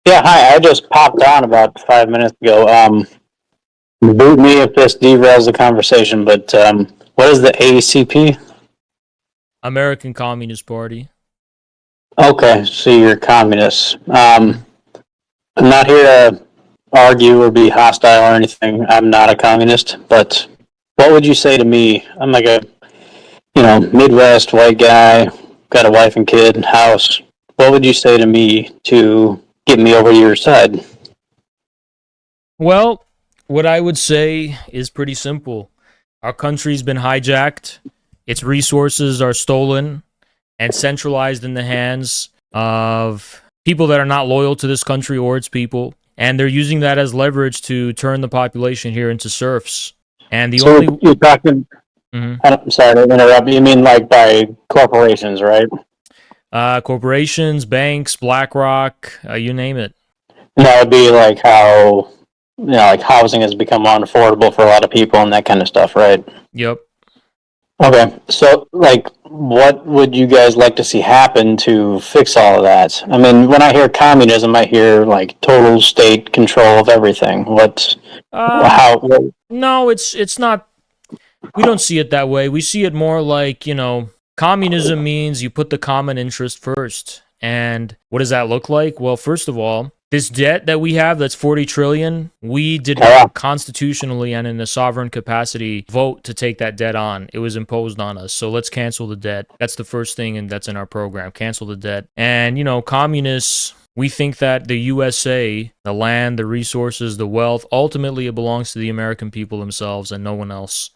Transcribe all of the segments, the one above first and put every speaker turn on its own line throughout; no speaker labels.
Yeah, hi. I just popped on about 5 minutes ago. Boot me if this derails the conversation, but what is the ACP?
American Communist Party.
Okay, so you're communists. I'm not here to argue or be hostile or anything. I'm not a communist, but what would you say to me? I'm like a Midwest white guy, got a wife and kid, house. What would you say to me to get me over to your side?
Well, what I would say is pretty simple. Our country's been hijacked, its resources are stolen and centralized in the hands of people that are not loyal to this country or its people. And they're using that as leverage to turn the population here into serfs. And the
So
only.
you're talking.
Mhm.
I'm sorry to interrupt. You mean like by corporations, right?
Corporations, banks, BlackRock, you name it.
And that would be like how like housing has become unaffordable for a lot of people and that kind of stuff, right?
Yep.
Okay, so like, what would you guys like to see happen to fix all of that? I mean, when I hear communism, I hear like total state control of everything.
Um,
How?
no, it's not. We don't see it that way. We see it more like, communism means you put the common interest first. And what does that look like? Well, first of all, this debt that we have that's 40 trillion, we did
Yeah,
not constitutionally and in a sovereign capacity vote to take that debt on. It was imposed on us. So let's cancel the debt. That's the first thing and that's in our program. Cancel the debt. And, communists, we think that the USA, the land, the resources, the wealth, ultimately it belongs to the American people themselves and no one else.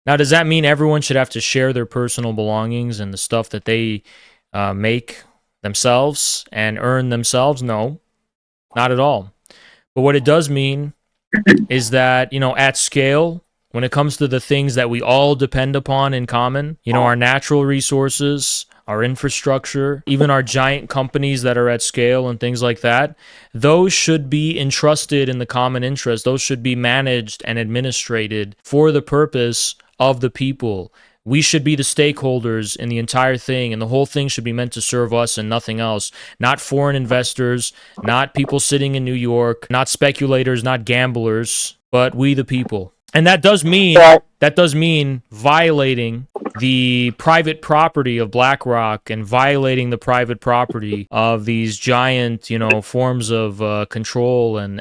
Now, does that mean everyone should have to share their personal belongings and the stuff that they make themselves and earn themselves? No, not at all. But what it does mean is that, at scale, when it comes to the things that we all depend upon in common, our natural resources, our infrastructure, even our giant companies that are at scale and things like that, those should be entrusted in the common interest. Those should be managed and administrated for the purpose of the people. We should be the stakeholders in the entire thing, and the whole thing should be meant to serve us and nothing else. Not foreign investors, not people sitting in New York, not speculators, not gamblers, but we the people. And that does mean violating the private property of BlackRock and violating the private property of these giant, forms of control and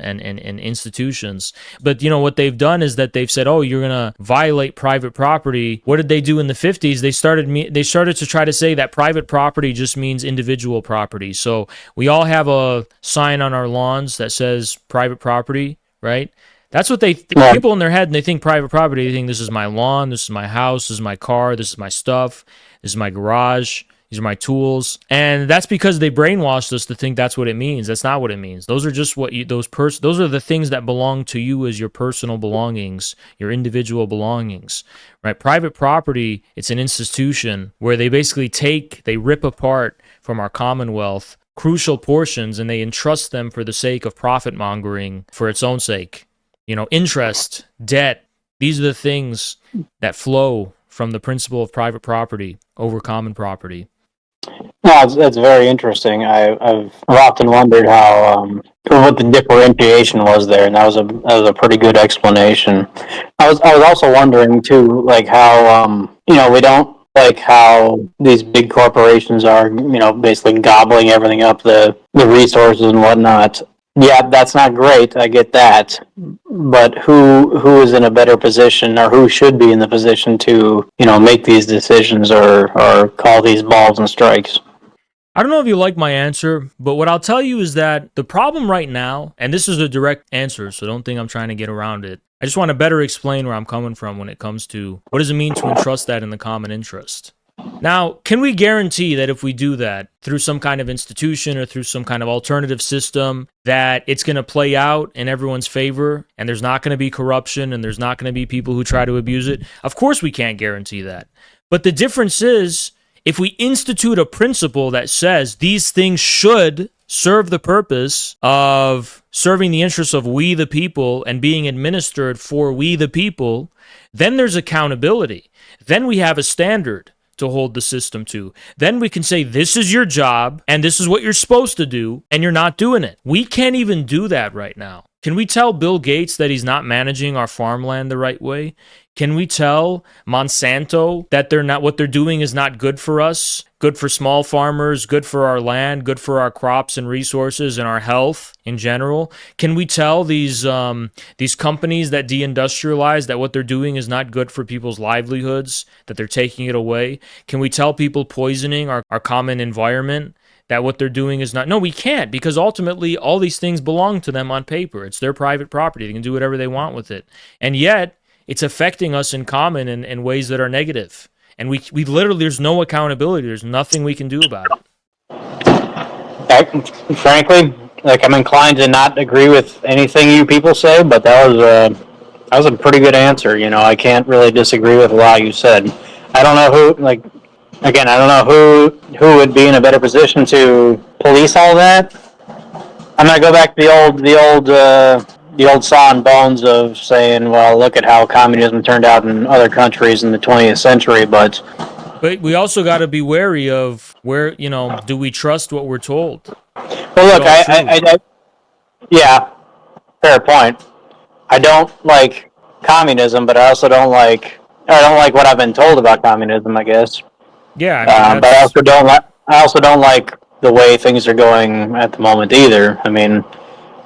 institutions. But what they've done is that they've said, "Oh, you're gonna violate private property." What did they do in the 50s? They started to try to say that private property just means individual property. So we all have a sign on our lawns that says private property, right? That's what
yeah.
people in their head, and they think private property. They think this is my lawn, this is my house, this is my car, this is my stuff, this is my garage, these are my tools, and that's because they brainwashed us to think that's what it means. That's not what it means. Those are just those are the things that belong to you as your personal belongings, your individual belongings, right? Private property, it's an institution where they basically they rip apart from our commonwealth crucial portions and they entrust them for the sake of profit mongering for its own sake. Interest, debt, these are the things that flow from the principle of private property over common property.
No, it's very interesting. I've often wondered how what the differentiation was there, and that was a pretty good explanation. I was also wondering too, like how we don't like how these big corporations are basically gobbling everything up, the resources and whatnot. Yeah, that's not great. I get that, but who is in a better position, or who should be in the position to make these decisions or call these balls and strikes?
I don't know if you like my answer, but what I'll tell you is that the problem right now, and this is a direct answer, so don't think I'm trying to get around it. I just want to better explain where I'm coming from when it comes to what does it mean to entrust that in the common interest. Now, can we guarantee that if we do that through some kind of institution or through some kind of alternative system, that it's going to play out in everyone's favor and there's not going to be corruption and there's not going to be people who try to abuse it? Of course, we can't guarantee that. But the difference is if we institute a principle that says these things should serve the purpose of serving the interests of we the people and being administered for we the people, then there's accountability. Then we have a standard to hold the system to. Then we can say, this is your job and this is what you're supposed to do, and you're not doing it. We can't even do that right now. Can we tell Bill Gates that he's not managing our farmland the right way? Can we tell Monsanto that what they're doing is not good for us, good for small farmers, good for our land, good for our crops and resources and our health in general? Can we tell these companies that deindustrialize that what they're doing is not good for people's livelihoods, that they're taking it away? Can we tell people poisoning our common environment that what they're doing is not? No, we can't, because ultimately all these things belong to them on paper. It's their private property. They can do whatever they want with it. And yet, it's affecting us in common in ways that are negative. And we literally, there's no accountability. There's nothing we can do about it.
Frankly, like, I'm inclined to not agree with anything you people say, but that was a pretty good answer. You know, I can't really disagree with a lot you said. I don't know who, like, again, I don't know who would be in a better position to police all that. I'm gonna go back to the old saw and bones of saying, well, look at how communism turned out in other countries in the 20th century, but
we also got to be wary of where, do we trust what we're told?
Well, look, yeah, fair point. I don't like communism, but I also don't like what I've been told about communism, I guess.
Yeah,
but I also don't like the way things are going at the moment either. I mean,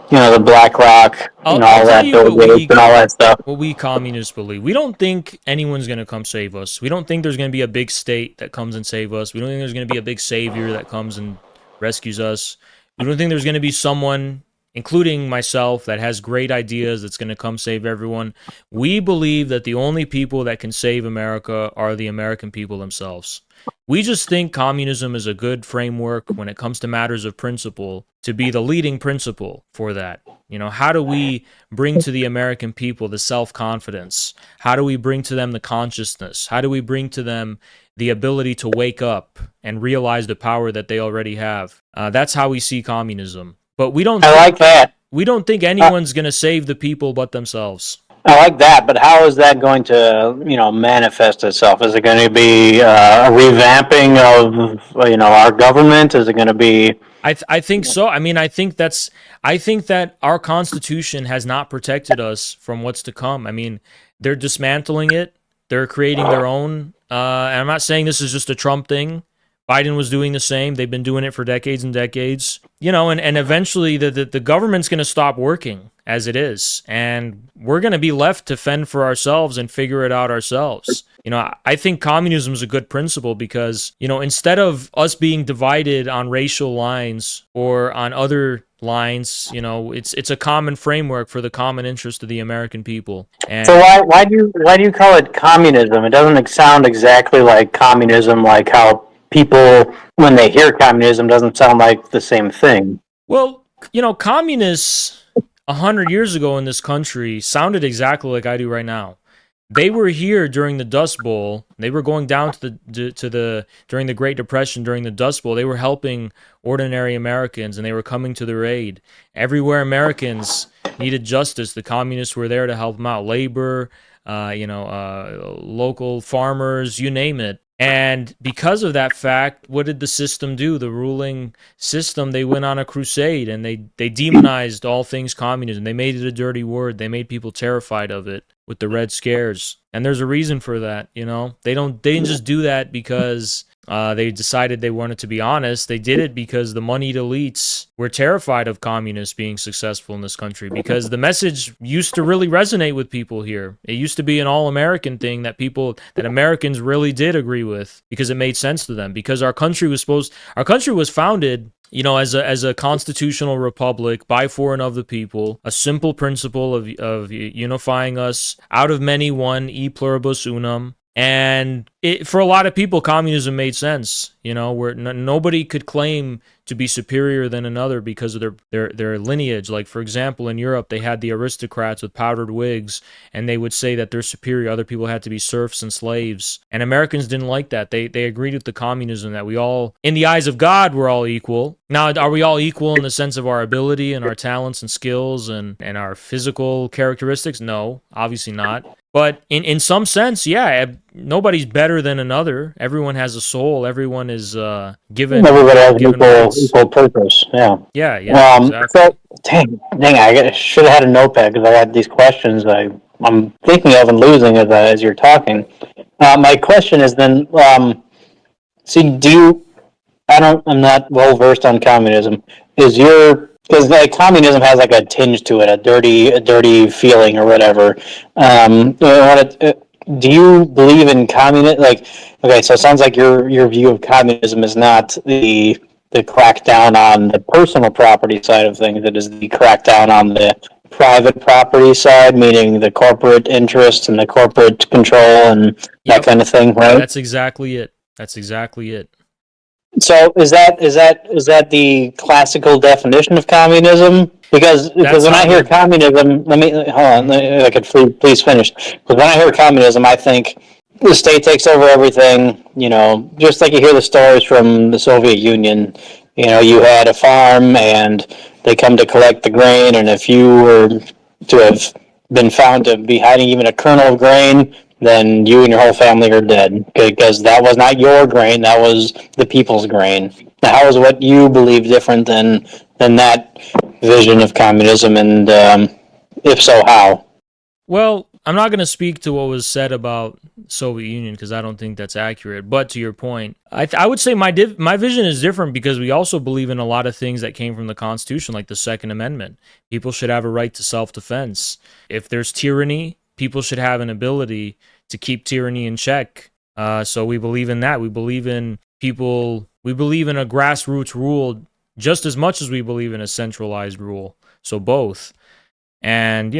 the BlackRock and all that, and all that stuff.
What we communists believe. We don't think anyone's going to come save us. We don't think there's going to be a big state that comes and save us. We don't think there's going to be a big savior that comes and rescues us. We don't think there's going to be someone, including myself, that has great ideas that's going to come save everyone. We believe that the only people that can save America are the American people themselves. We just think communism is a good framework when it comes to matters of principle to be the leading principle for that. How do we bring to the American people the self-confidence? How do we bring to them the consciousness? How do we bring to them the ability to wake up and realize the power that they already have? That's how we see communism. But we don't.
Like that.
We don't think anyone's going to save the people but themselves.
I like that, but how is that going to, manifest itself? Is it going to be a revamping of, our government? Is it going to be?
I think so. I mean, I think that our Constitution has not protected us from what's to come. I mean, they're dismantling it. They're creating their own. And I'm not saying this is just a Trump thing. Biden was doing the same. They've been doing it for decades and decades. And eventually the government's going to stop working as it is. And we're going to be left to fend for ourselves and figure it out ourselves. I think communism is a good principle because, instead of us being divided on racial lines or on other lines, it's a common framework for the common interest of the American people. And
so why do you call it communism? It doesn't sound exactly like communism, like how people, when they hear communism, doesn't sound like the same thing.
Well, communists 100 years ago in this country sounded exactly like I do right now. They were here during the Dust Bowl. They were going down during the Great Depression, during the Dust Bowl. They were helping ordinary Americans, and they were coming to their aid. Everywhere Americans needed justice, the communists were there to help them out. Labor, local farmers, you name it. And because of that fact, what did the system do? The ruling system, they went on a crusade and they demonized all things communism. They made it a dirty word. They made people terrified of it with the Red Scares. And there's a reason for that, They didn't just do that because they decided they wanted to be honest. They did it because the moneyed elites were terrified of communists being successful in this country, because the message used to really resonate with people here. It used to be an all-American thing that Americans really did agree with because it made sense to them, because our country was founded as a constitutional republic by, for, and of the people, a simple principle of unifying us out of many one, e pluribus unum. And for a lot of people, communism made sense, where nobody could claim to be superior than another because of their lineage. Like, for example, in Europe, they had the aristocrats with powdered wigs, and they would say that they're superior. Other people had to be serfs and slaves. And Americans didn't like that. They agreed with the communism that we all, in the eyes of God, we're all equal. Now, are we all equal in the sense of our ability and our talents and skills and our physical characteristics? No, obviously not. But in some sense, yeah, nobody's better than another. Everyone has a soul. Everyone is given
Everybody has an
given rights.
equal purpose. Yeah.
Yeah, exactly.
So dang, I should have had a notepad because I had these questions I'm thinking of and losing as you're talking. My question is then, see, do you? I'm not well versed on communism. Because like communism has like a tinge to it, a dirty feeling or whatever. Do you believe in communism? Like, okay, so it sounds like your view of communism is not the crackdown on the personal property side of things. It is the crackdown on the private property side, meaning the corporate interests and the corporate control and that
Yep,
kind of thing, right?
that's exactly it. That's exactly it.
So is that the classical definition of communism? Because
That's
when
how
I hear
the
communism, let me hold on.
Mhm.
I could please finish. Because when I hear communism, I think the state takes over everything. Just like you hear the stories from the Soviet Union. You had a farm and they come to collect the grain, and if you were to have been found to be hiding even a kernel of grain, then you and your whole family are dead because that was not your grain, that was the people's grain. Now, how is what you believe different than that vision of communism, and if so, how?
Well, I'm not going to speak to what was said about Soviet Union because I don't think that's accurate. But to your point, I would say my vision is different because we also believe in a lot of things that came from the Constitution, like the Second Amendment. People should have a right to self-defense. If there's tyranny, people should have an ability to keep tyranny in check. So we believe in that. We believe in people. We believe in a grassroots rule just as much as we believe in a centralized rule. So both. And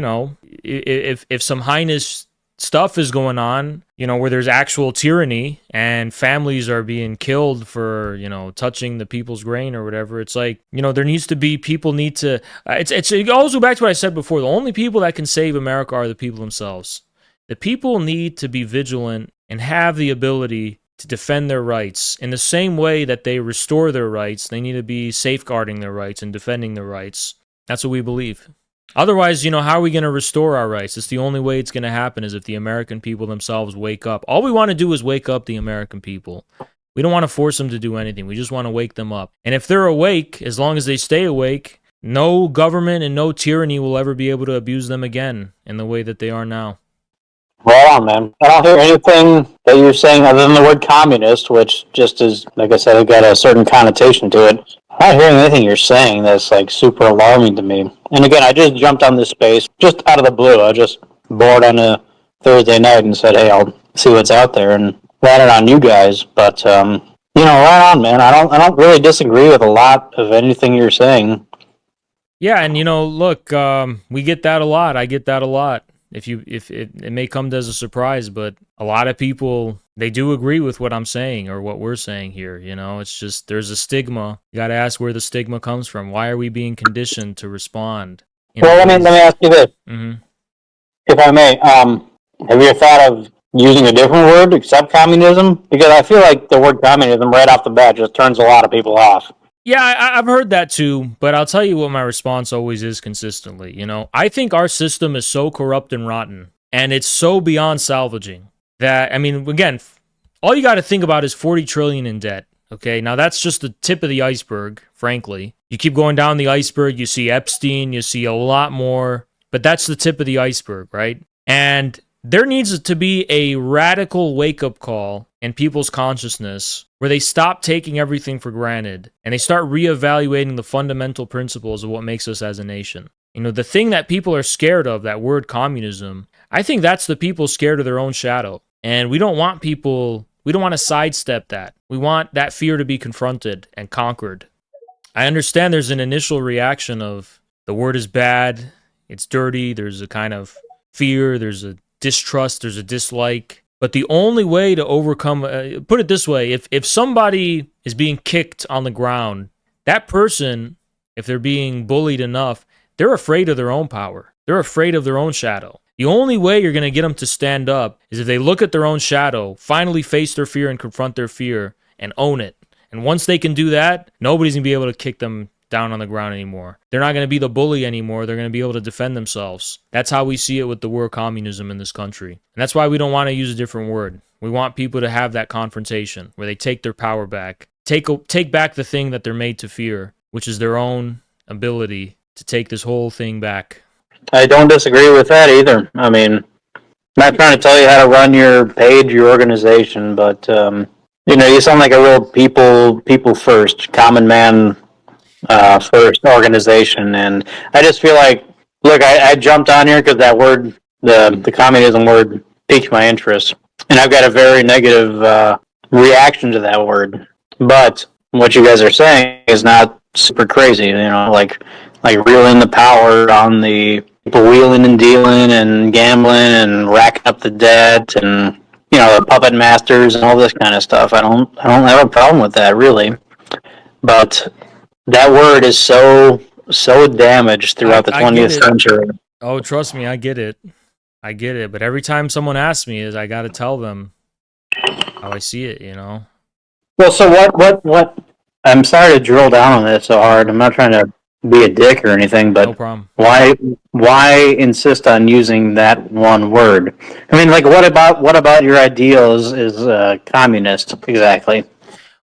if some heinous stuff is going on, where there's actual tyranny and families are being killed for touching the people's grain or whatever, it's like there needs to be people need to. It goes back to what I said before. The only people that can save America are the people themselves. The people need to be vigilant and have the ability to defend their rights in the same way that they restore their rights. They need to be safeguarding their rights and defending their rights. That's what we believe. Otherwise, how are we going to restore our rights? It's the only way it's going to happen is if the American people themselves wake up. All we want to do is wake up the American people. We don't want to force them to do anything. We just want to wake them up. And if they're awake, as long as they stay awake, no government and no tyranny will ever be able to abuse them again in the way that they are now.
Right on, man. I don't hear anything that you're saying other than the word communist, which just is, like I said, it got a certain connotation to it. I'm not hearing anything you're saying that's like super alarming to me. And again, I just jumped on this space just out of the blue. I just bored on a Thursday night and said, "Hey, I'll see what's out there," and landed on you guys. But right on, man. I don't really disagree with a lot of anything you're saying.
Yeah, and look, we get that a lot. I get that a lot. If it may come as a surprise, but a lot of people, they do agree with what I'm saying or what we're saying here. It's just there's a stigma. You got to ask where the stigma comes from. Why are we being conditioned to respond?
Well, let me ask you this, if I may. Have you thought of using a different word except communism? Because I feel like the word communism right off the bat just turns a lot of people off.
Yeah, I've heard that too, but I'll tell you what my response always is consistently. I think our system is so corrupt and rotten, and it's so beyond salvaging that, again, all you got to think about is 40 trillion in debt. Okay, now that's just the tip of the iceberg, frankly. You keep going down the iceberg, you see Epstein, you see a lot more, but that's the tip of the iceberg, right? And there needs to be a radical wake-up call in people's consciousness where they stop taking everything for granted and they start reevaluating the fundamental principles of what makes us as a nation. The thing that people are scared of, that word communism, I think that's the people scared of their own shadow. And we don't want to sidestep that. We want that fear to be confronted and conquered. I understand there's an initial reaction of the word is bad, it's dirty, there's a kind of fear, there's a distrust, there's a dislike. But the only way to overcome, put it this way, if somebody is being kicked on the ground, that person, if they're being bullied enough, they're afraid of their own power. They're afraid of their own shadow. The only way you're going to get them to stand up is if they look at their own shadow, finally face their fear and confront their fear and own it. And once they can do that, nobody's going to be able to kick them down on the ground anymore. They're not going to be the bully anymore. They're going to be able to defend themselves. That's how we see it with the word communism in this country. And that's why we don't want to use a different word. We want people to have that confrontation where they take their power back, take back the thing that they're made to fear, which is their own ability to take this whole thing back.
I don't disagree with that either. I mean, I'm not trying to tell you how to run your page, your organization, but you sound like a real people first, common man first organization, and I just feel like, look, I jumped on here because that word, the communism word, piqued my interest, and I've got a very negative reaction to that word. But what you guys are saying is not super crazy, like reeling the power on the people wheeling and dealing and gambling and racking up the debt and the puppet masters and all this kind of stuff. I don't have a problem with that really, but that word is so damaged throughout the 20th century.
Oh, trust me, I get it. But every time someone asks me, I got to tell them how I see it.
Well, so what? I'm sorry to drill down on this so hard. I'm not trying to be a dick or anything, but
no problem.
Why insist on using that one word? I mean, like, what about your ideals is communist exactly?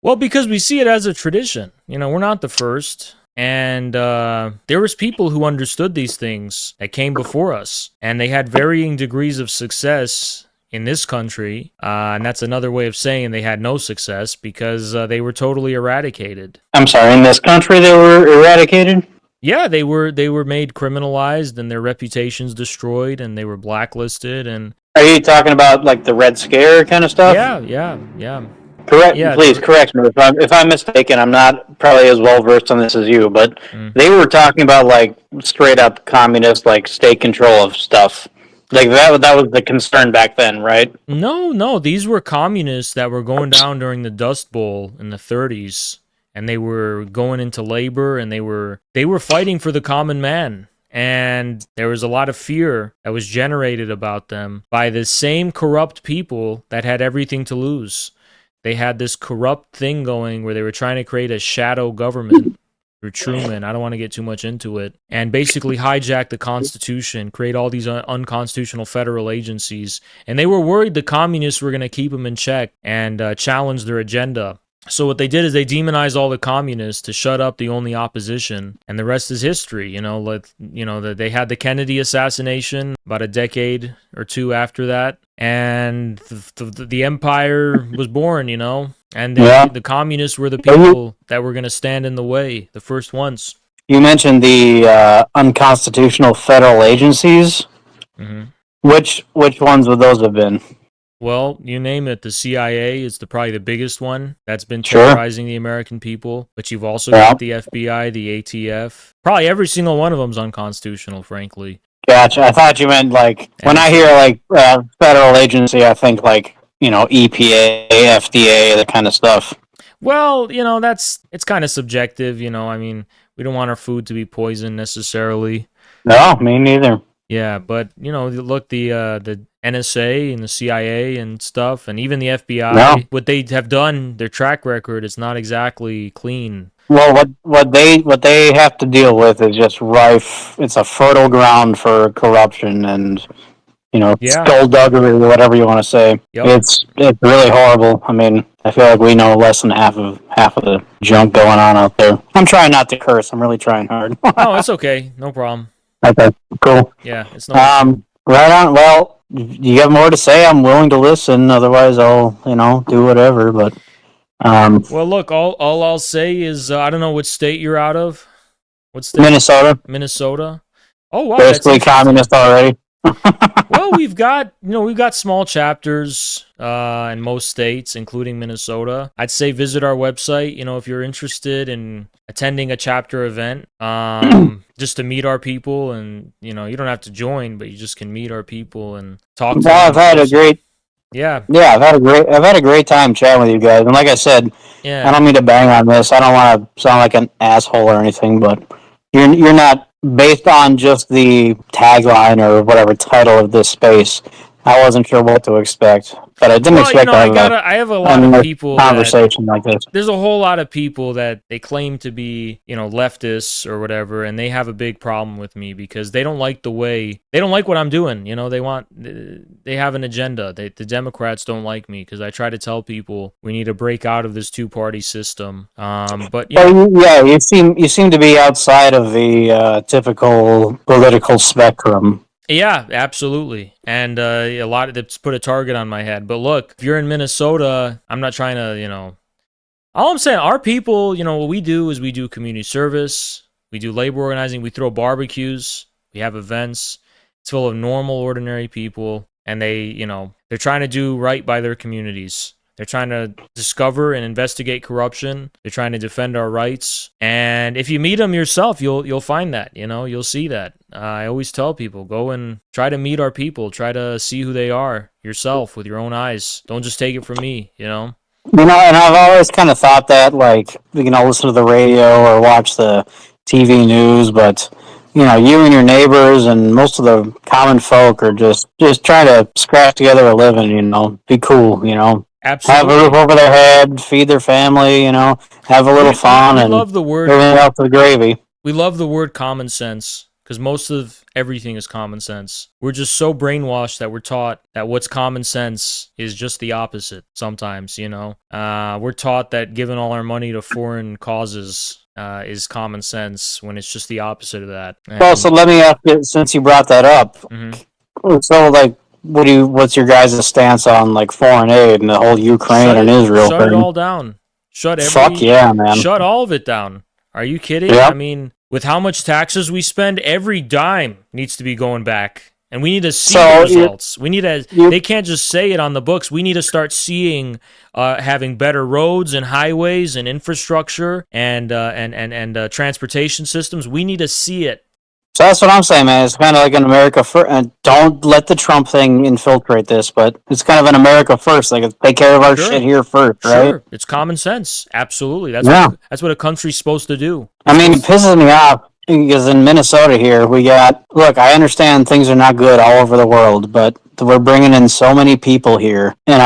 Well, because we see it as a tradition. We're not the first. And there was people who understood these things that came before us. And they had varying degrees of success in this country. And that's another way of saying they had no success because they were totally eradicated.
I'm sorry, in this country they were eradicated?
Yeah, they were made criminalized and their reputations destroyed and they were blacklisted. And
are you talking about like the Red Scare kind of stuff?
Yeah.
Correct. Yeah, please correct me if I'm mistaken. I'm not probably as well versed on this as you, but they were talking about like straight up communist, like state control of stuff. Like that was the concern back then, right?
No, these were communists that were going down during the Dust Bowl in the 30s, and they were going into labor, and they were fighting for the common man. And there was a lot of fear that was generated about them by the same corrupt people that had everything to lose. They had this corrupt thing going where they were trying to create a shadow government through Truman. I don't want to get too much into it. And basically hijack the Constitution, create all these unconstitutional federal agencies. And they were worried the communists were going to keep them in check and challenge their agenda. So what they did is they demonized all the communists to shut up the only opposition, and the rest is history. They had the Kennedy assassination about a decade or two after that, and the empire was born. And the communists were the people that were going to stand in the way, the first ones.
You mentioned the unconstitutional federal agencies.
Mm-hmm.
Which ones would those have been?
Well, you name it. The CIA is probably the biggest one that's been terrorizing the American people. But you've also got the FBI, the ATF. Probably every single one of them is unconstitutional, frankly.
Gotcha. I thought you meant like when I hear like federal agency, I think like EPA, FDA, that kind of stuff.
Well, it's kind of subjective. I mean, we don't want our food to be poisoned necessarily.
No, me neither.
Yeah, but look, the NSA and the CIA and stuff, and even the FBI, what they have done, their track record is not exactly clean.
Well, what they have to deal with is just rife. It's a fertile ground for corruption and skullduggery or whatever you want to say.
Yep.
It's really horrible. I mean, I feel like we know less than half of the junk going on out there. I'm trying not to curse. I'm really trying hard.
Oh, it's okay. No problem.
Okay, cool.
Yeah, it's no.
Right on. Well, you have more to say? I'm willing to listen. Otherwise, I'll do whatever. But
well, look, all I'll say is I don't know what state you're out of. What state?
Minnesota.
Oh wow,
basically communist already.
Well, we've got small chapters in most states, including Minnesota. I'd say visit our website. If you're interested in attending a chapter event, just to meet our people, and you don't have to join, but you just can meet our people and talk to them.
I've had a great.
Yeah,
I've had a great time chatting with you guys, and like I said, I don't mean to bang on this. I don't want to sound like an asshole or anything, but you're not. Based on just the tagline or whatever title of this space, I wasn't sure what to expect. but I didn't
Well, you
expect
know,
to have
I have a lot of
a
people that
conversation like this.
there's a whole lot of people that they claim to be, you know, leftists or whatever, and they have a big problem with me because they don't like they don't like what I'm doing. You know, they have an agenda. The Democrats don't like me because I try to tell people we need to break out of this two-party system. But yeah,
Well, yeah, you seem to be outside of the typical political spectrum.
yeah, absolutely. And a lot of it's put a target on my head. But look, if you're in Minnesota, I'm not trying to, you know, all I'm saying, our people, you know, what we do is we do community service, we do labor organizing, we throw barbecues, we have events. It's full of normal, ordinary people, and they, you know, they're trying to do right by their communities. They're trying to discover and investigate corruption. They're trying to defend our rights. And if you meet them yourself, you'll find that. You know, you'll see that. I always tell people, go and try to meet our people. Try to see who they are yourself with your own eyes. Don't just take it from me. You know.
You know, and I've always kind of thought that, like, you know, listen to the radio or watch the TV news, but you know, you and your neighbors and most of the common folk are just trying to scratch together a living. You know, be cool. You know, have a roof
Absolutely.
over their head, feed their family. You know, have a little fun,
We
and
love the word
everything else is gravy.
we love the word common sense because most of everything is common sense. We're just so brainwashed that we're taught that what's common sense is just the opposite sometimes, you know. We're taught that giving all our money to foreign causes is common sense when it's just the opposite of that.
Well, so
And
let me ask you, since you brought that up,
mhm.
so like, what's your guys' stance on like foreign aid and the whole Ukraine and Israel
Shut it
thing?
all down.
Fuck yeah, man.
Shut all of it down. Are you kidding? I
Yep.
mean, with how much taxes we spend, every dime needs to be going back. And we need to see the
So
results. We need to,
you
they can't just say it on the books. We need to start seeing having better roads and highways and infrastructure and transportation systems. We need to see it.
So that's what I'm saying, man. It's kind of like an America first. And don't let the Trump thing infiltrate this, but it's kind of an America first. Like, take care of our shit
Sure.
here first, right?
Sure. It's common sense. Absolutely.
Yeah.
That's what a country's supposed to do.
I
It's
mean, it
supposed
pisses me off because in Minnesota here, we got, look, I understand things are not good all over the world, but we're bringing in so many people here. And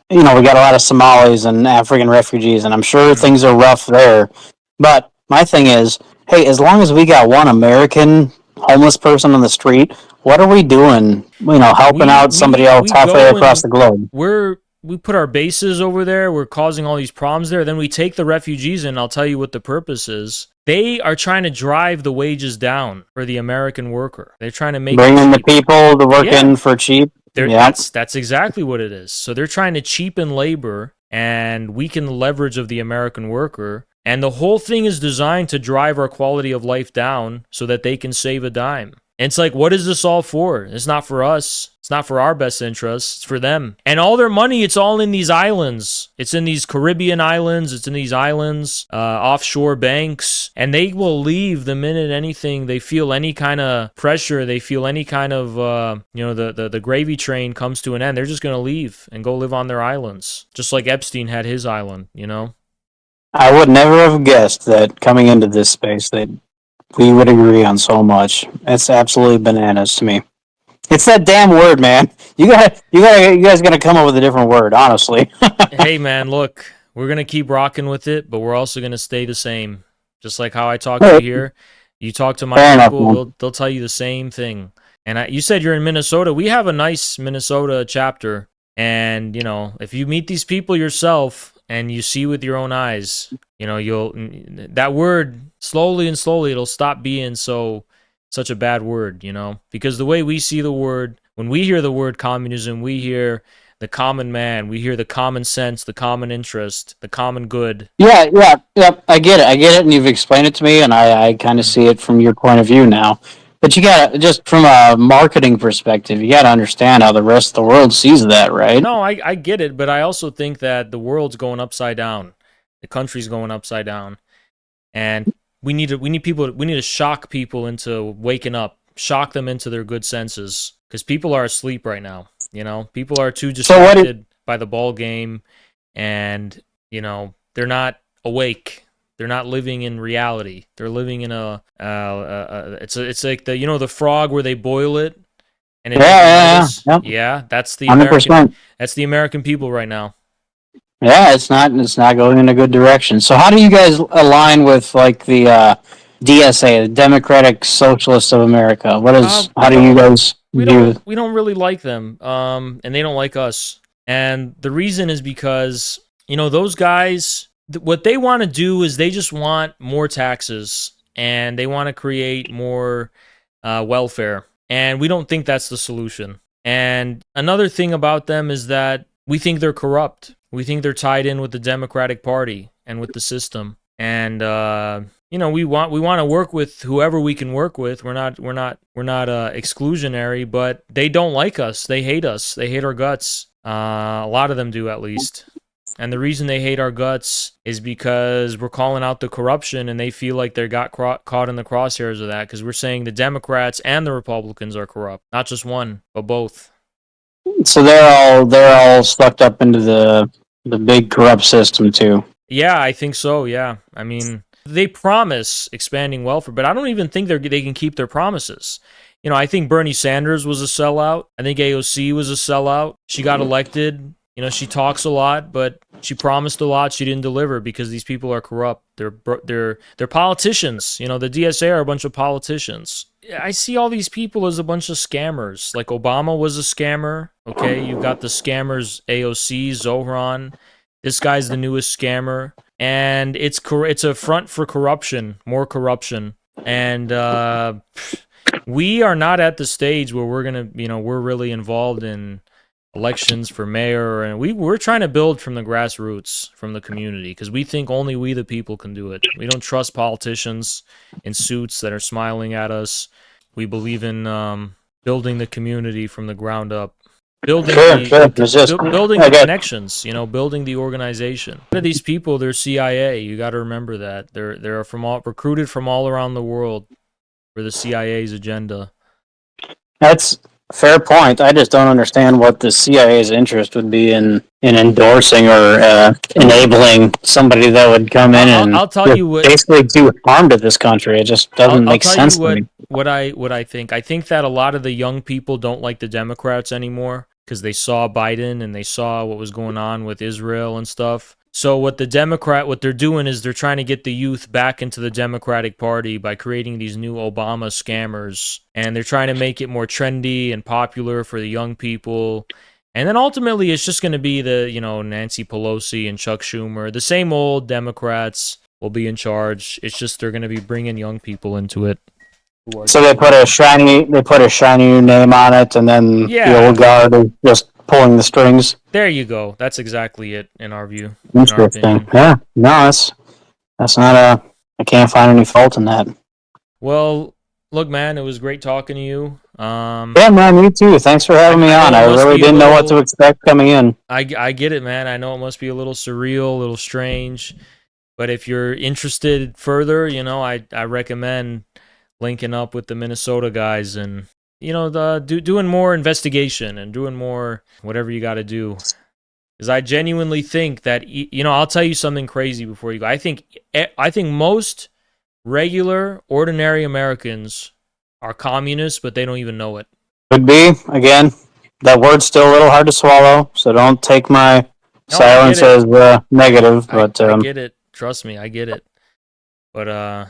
you know, we got a lot of Somalis and African refugees, and I'm sure
Mhm.
things are rough there. But my thing is, hey, as long as we got one American homeless person on the street, what are we doing? You know, helping out somebody else
We
halfway
go
across
and
the globe.
we put our bases over there. We're causing all these problems there. Then we take the refugees in. I'll tell you what the purpose is. They are trying to drive the wages down for the American worker. They're trying to make it
Bringing the
cheap.
people to work
Yeah,
in for cheap. Yeah.
that's exactly what it is. So they're trying to cheapen labor and weaken the leverage of the American worker. And the whole thing is designed to drive our quality of life down so that they can save a dime. And it's like, what is this all for? It's not for us. It's not for our best interests. It's for them. And all their money, it's all in these islands. It's in these Caribbean islands. It's in these islands, offshore banks. And they will leave the minute anything, they feel any kind of pressure, they feel any kind of, you know, the gravy train comes to an end. They're just going to leave and go live on their islands. Just like Epstein had his island, you know?
I would never have guessed that coming into this space that we would agree on so much. It's absolutely bananas to me. It's that damn word, man. You guys gotta come up with a different word, honestly.
Hey, man, look, we're going to keep rocking with it, but we're also going to stay the same. Just like how I talk to you here. You talk to my
Fair enough,
people,
man.
they'll tell you the same thing. And you said you're in Minnesota. We have a nice Minnesota chapter. And, you know, if you meet these people yourself and you see with your own eyes, you know, that word slowly and slowly, it'll stop being such a bad word, you know, because the way we see the word, when we hear the word communism, we hear the common man, we hear the common sense, the common interest, the common good.
Yeah. I get it, and you've explained it to me, and I kind of
Mhm.
see it from your point of view now. But you gotta, just from a marketing perspective, you gotta understand how the rest of the world sees that, right?
No, I get it, but I also think that the world's going upside down. The country's going upside down. And we need to shock people into waking up, shock them into their good senses because people are asleep right now, you know? People are too
So
distracted by the ball game and, you know, they're not awake. They're not living in reality. They're living in it's like the, you know, the frog where they boil it And if you can
Yeah,
notice,
yeah,
yeah, that's the
hundred
American
percent.
that's the American people right now.
Yeah, it's not going in a good direction. So how do you guys align with like the DSA, the Democratic Socialists of America? How
We
do you
don't
guys view?
we don't really like them. And they don't like us. And the reason is because, those guys, what they want to do is they just want more taxes and they want to create more welfare. And we don't think that's the solution. And another thing about them is that we think they're corrupt. We think they're tied in with the Democratic Party and with the system. And we want to work with whoever we can work with. We're not exclusionary, but they don't like us. They hate us. They hate our guts. A lot of them do, at least. And the reason they hate our guts is because we're calling out the corruption, and they feel like they got caught in the crosshairs of that, because we're saying the Democrats and the Republicans are corrupt, not just one, but both.
So they're all sucked up into the big corrupt system too.
Yeah, I think so. Yeah, I mean, they promise expanding welfare, but I don't even think they can keep their promises. I think Bernie Sanders was a sellout. I think AOC was a sellout. She got elected. She talks a lot, but she promised a lot. She didn't deliver because these people are corrupt. They're politicians. The DSA are a bunch of politicians. I see all these people as a bunch of scammers. Like Obama was a scammer. Okay, you got the scammers AOC, Zohran. This guy's the newest scammer, and it's a front for corruption, more corruption, and we are not at the stage where we're really involved in elections for mayor, and we're trying to build from the grassroots, from the community, because we think only we the people can do it. We don't trust politicians in suits that are smiling at us. We believe in building the community from the ground up. Building building the connections, building the organization. A lot of these people, they're CIA. You got to remember that they're recruited from all around the world for the CIA's agenda.
That's a fair point. I just don't understand what the CIA's interest would be in endorsing or enabling somebody that would come in and
I'll tell you what,
basically do harm to this country. It just doesn't make sense to me.
What I think. I think that a lot of the young people don't like the Democrats anymore because they saw Biden and they saw what was going on with Israel and stuff. So what they're doing is they're trying to get the youth back into the Democratic Party by creating these new Obama scammers, and they're trying to make it more trendy and popular for the young people. And then ultimately it's just going to be the, Nancy Pelosi and Chuck Schumer, the same old Democrats will be in charge. It's just they're going to be bringing young people into it.
So they put a shiny name on it, and then the old guard is just pulling the strings.
There you go. That's exactly it in our view.
Interesting. Yeah. No, that's not I can't find any fault in that.
Well, look, man, it was great talking to you.
Yeah, man, you too. Thanks for having me on. I really didn't know what to expect coming in.
I get it, man. I know it must be a little surreal, a little strange, but if you're interested further, I recommend linking up with the Minnesota guys and doing more investigation and doing more whatever you got to do. Because I genuinely think that I'll tell you something crazy before you go. I think most regular, ordinary Americans are communists, but they don't even know it.
Could be. Again, that word's still a little hard to swallow, so don't take my silence as negative. But
I get it. Trust me, I get it. But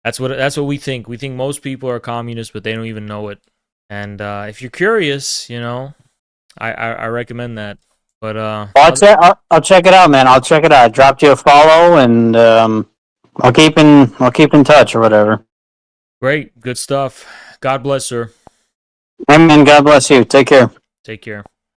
that's what we think. We think most people are communists, but they don't even know it. And if you're curious, I recommend that. But
I'll check it out, man. I'll check it out. I dropped you a follow, and I'll keep in touch or whatever.
Great, good stuff. God bless, sir.
Amen. God bless you. Take care.
Take care.